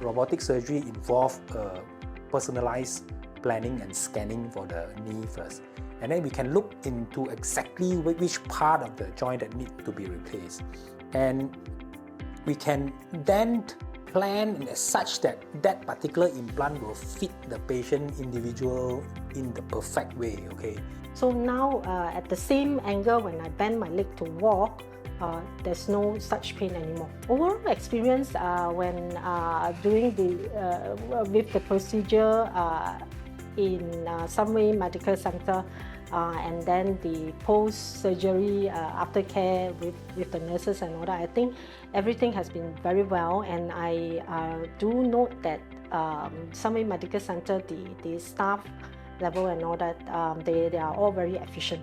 robotic surgery involves personalized planning and scanning for the knee first. And then we can look into exactly which part of the joint that needs to be replaced. And we can then plan as such that that particular implant will fit the patient individual in the perfect way, okay? So now at the same angle when I bend my leg to walk, there's no such pain anymore. Overall experience when doing with the procedure in 𝗁𝗵𝗲 Medical Center and then the post-surgery aftercare with the nurses and all that, I think everything has been very well, and I do note that 𝗁𝗵𝗲 Medical Center, the staff level and all that, they are all very efficient.